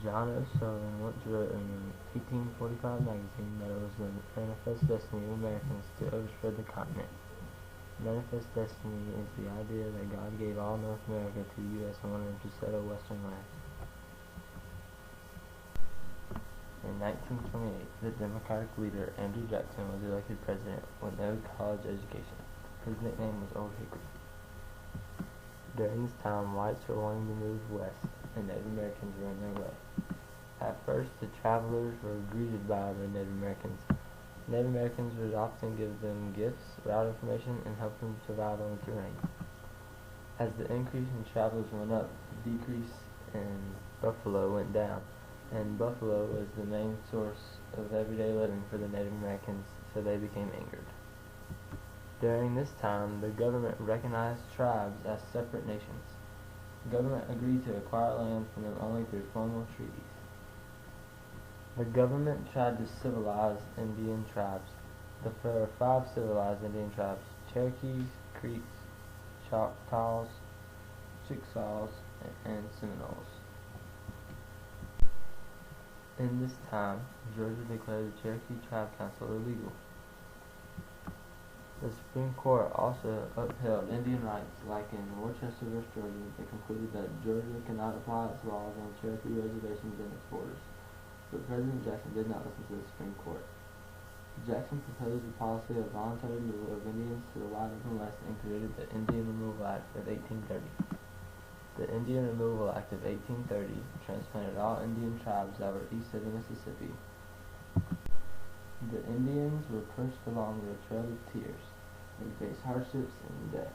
John O'Sullivan once wrote in an 1845 magazine that it was the manifest destiny of Americans to overspread the continent. Manifest destiny is the idea that God gave all North America to the U.S. and wanted them to settle western lands. In 1928, the Democratic leader Andrew Jackson was elected president with no college education. His nickname was Old Hickory. During this time, whites were wanting to move west, and Native Americans were in their way. At first, the travelers were greeted by the Native Americans. Native Americans would often give them gifts, route information, and help them survive on the terrain. As the increase in travelers went up, the decrease in buffalo went down, and buffalo was the main source of everyday living for the Native Americans, so they became angered. During this time, the government recognized tribes as separate nations. The government agreed to acquire land from them only through formal treaties. The government tried to civilize Indian tribes. There were 5 civilized Indian tribes: Cherokees, Creeks, Choctaws, Chickasaws, and Seminoles. In this time, Georgia declared the Cherokee Tribe Council illegal. The Supreme Court also upheld Indian rights, like in Worcester v. Georgia. They concluded that Georgia cannot apply its laws on Cherokee reservations and its borders. But President Jackson did not listen to the Supreme Court. Jackson proposed a policy of voluntary removal of Indians to the wide open west and created the Indian Removal Act of 1830. The Indian Removal Act of 1830 transplanted all Indian tribes that were east of the Mississippi. The Indians were pushed along the Trail of Tears. They faced hardships and death.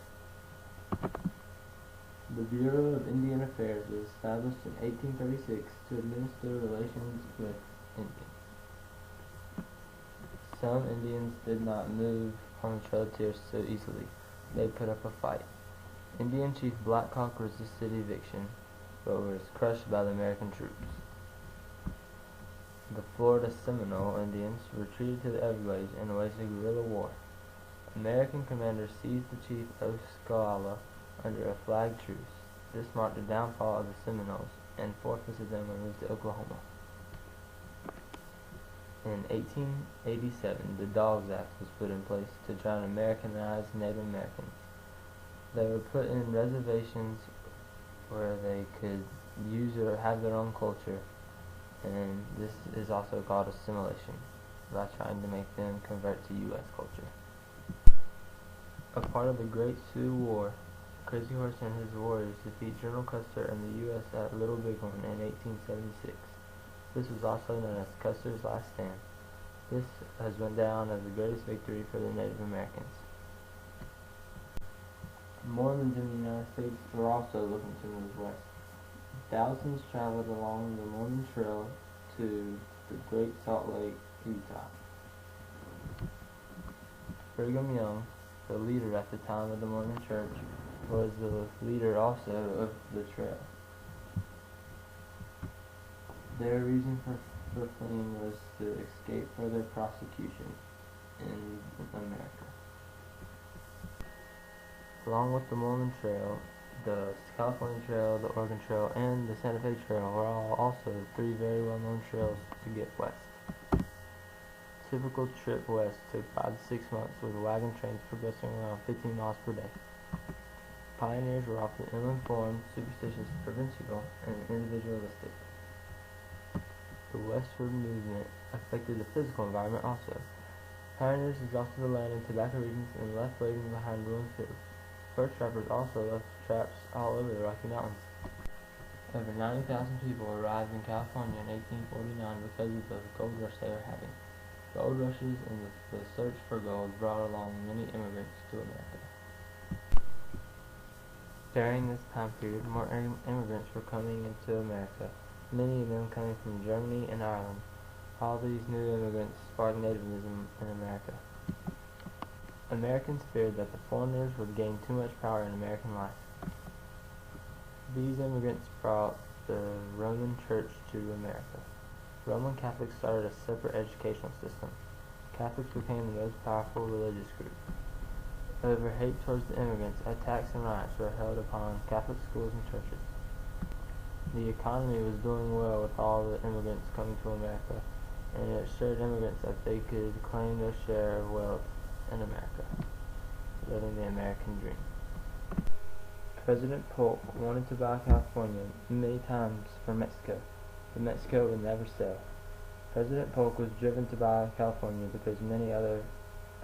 The Bureau of Indian Affairs was established in 1836 to administer relations with Indians. Some Indians did not move on the Trail of Tears so easily. They put up a fight. Indian Chief Black Hawk resisted eviction, but was crushed by the American troops. The Florida Seminole Indians retreated to the Everglades and waged a guerrilla war. American commanders seized the chief Osceola under a flag truce. This marked the downfall of the Seminoles, and forfeited them when moved to Oklahoma. In 1887, the Dogs Act was put in place to try and Americanize Native Americans. They were put in reservations where they could use or have their own culture, and this is also called assimilation, by trying to make them convert to U.S. culture. A part of the Great Sioux War, Crazy Horse and his warriors defeat General Custer and the U.S. at Little Bighorn in 1876. This was also known as Custer's Last Stand. This has went down as the greatest victory for the Native Americans. Mormons in the United States were also looking to move west. Thousands traveled along the Mormon Trail to the Great Salt Lake, Utah. Brigham Young, the leader at the time of the Mormon Church, was the leader also of the trail. Their reason for fleeing was to escape further prosecution in America. Along with the Mormon Trail, the California Trail, the Oregon Trail, and the Santa Fe Trail were all also 3 very well-known trails to get west. Typical trip west took 5 to 6 months, with wagon trains progressing around 15 miles per day. Pioneers were often ill-informed, superstitious, provincial, and individualistic. The westward movement affected the physical environment also. Pioneers exhausted the land in tobacco regions and left waiting behind ruined fields. Fur trappers also left traps all over the Rocky Mountains. Over 90,000 people arrived in California in 1849 because of the gold rush they were having. Gold rushes and the search for gold brought along many immigrants to America. During this time period, more immigrants were coming into America, many of them coming from Germany and Ireland. All these new immigrants sparked nativism in America. Americans feared that the foreigners would gain too much power in American life. These immigrants brought the Roman Church to America. Roman Catholics started a separate educational system. Catholics became the most powerful religious group. Over hate towards the immigrants, attacks and riots were held upon Catholic schools and churches. The economy was doing well with all the immigrants coming to America, and it assured immigrants that they could claim their share of wealth in America, living the American dream. President Polk wanted to buy California many times from Mexico, but Mexico would never sell. President Polk was driven to buy California because many other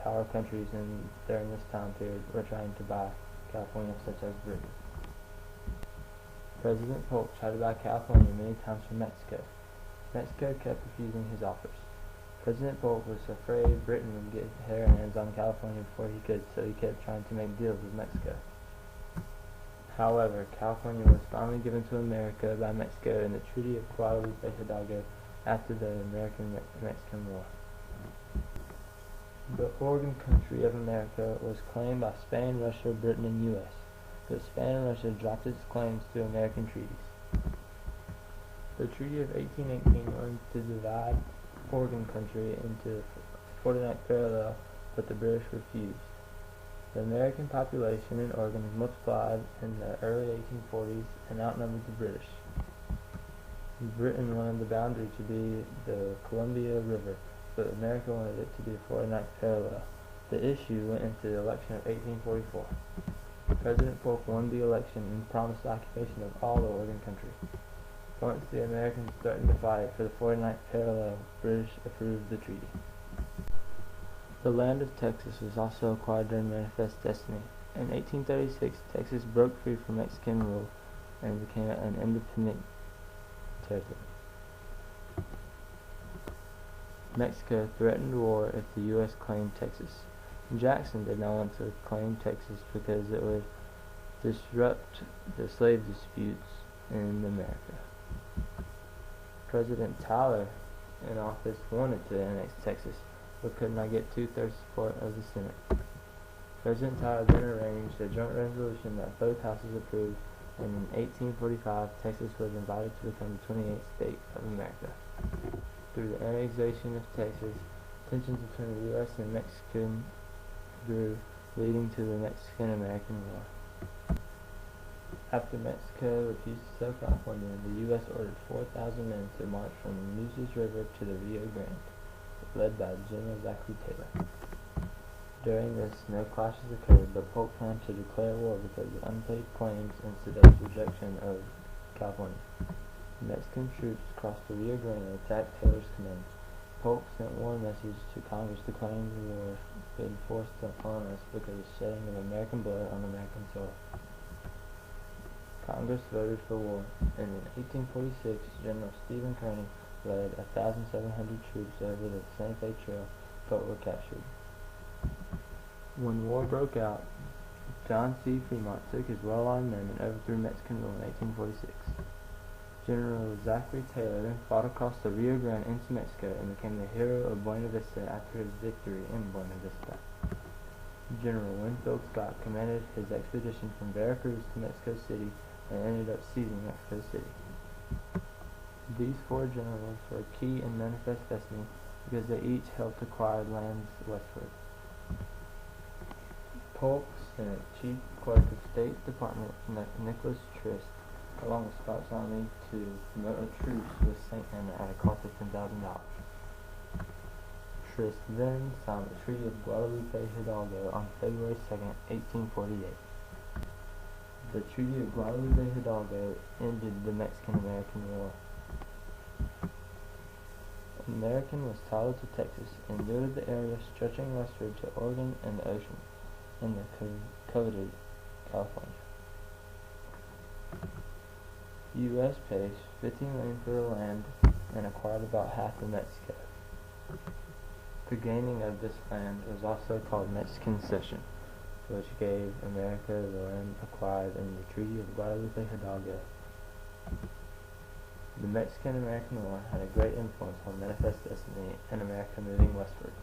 power countries during this time period were trying to buy California, such as Britain. President Polk tried to buy California many times from Mexico. Mexico kept refusing his offers. President Polk was afraid Britain would get her hands on California before he could, so he kept trying to make deals with Mexico. However, California was finally given to America by Mexico in the Treaty of Guadalupe Hidalgo after the American-Mexican War. The Oregon country of America was claimed by Spain, Russia, Britain, and U.S., but Spain and Russia dropped its claims to American treaties. The Treaty of 1818 wanted to divide Oregon country into 49th parallel, but the British refused. The American population in Oregon multiplied in the early 1840s and outnumbered the British. Britain wanted the boundary to be the Columbia River, but America wanted it to be the 49th parallel. The issue went into the election of 1844. President Polk won the election and promised the occupation of all the Oregon country. Once the Americans threatened to fight for the 49th parallel, British approved the treaty. The land of Texas was also acquired during Manifest Destiny. In 1836, Texas broke free from Mexican rule and became an independent territory. Mexico threatened war if the U.S. claimed Texas. Jackson did not want to claim Texas because it would disrupt the slave disputes in America. President Tyler in office wanted to annex Texas, but could not get two-thirds support of the Senate. President Tyler then arranged a joint resolution that both houses approved, and in 1845 Texas was invited to become the 28th state of America. Through the annexation of Texas, tensions between the U.S. and Mexican grew, leading to the Mexican-American War. After Mexico refused to sell California, the U.S. ordered 4,000 men to march from the Nueces River to the Rio Grande, led by General Zachary Taylor. During this, no clashes occurred, but Polk planned to declare war because of unpaid claims and Saddam's rejection of California. Mexican troops crossed the Rio Grande and attacked Taylor's command. Polk sent war message to Congress declaring the war been forced upon us because of shedding of American blood on American soil. Congress voted for war, and in 1846, General Stephen Kearny led 1,700 troops over the Santa Fe Trail, but were captured. When war broke out, John C. Fremont took his well-armed men and overthrew Mexican rule in 1846. General Zachary Taylor then fought across the Rio Grande into Mexico and became the hero of Buena Vista after his victory in Buena Vista. General Winfield Scott commanded his expedition from Veracruz to Mexico City and ended up seizing Mexico City. These four generals were key in Manifest Destiny because they each helped acquire lands westward. Polk sent Chief Clerk of State Department Nicholas Trist along with Scott's army to promote a truce with St. Anna at a cost of $10,000. Trist then signed the Treaty of Guadalupe Hidalgo on February 2, 1848. The Treaty of Guadalupe Hidalgo ended the Mexican-American War. American was titled to Texas and noted the area stretching westward to Oregon and the ocean, and the coveted California. U.S. paid $50 million for the land and acquired about half of Mexico. The gaining of this land was also called Mexican Cession, which gave America the land acquired in the Treaty of Guadalupe Hidalgo. The Mexican-American War had a great influence on Manifest Destiny and America moving westward.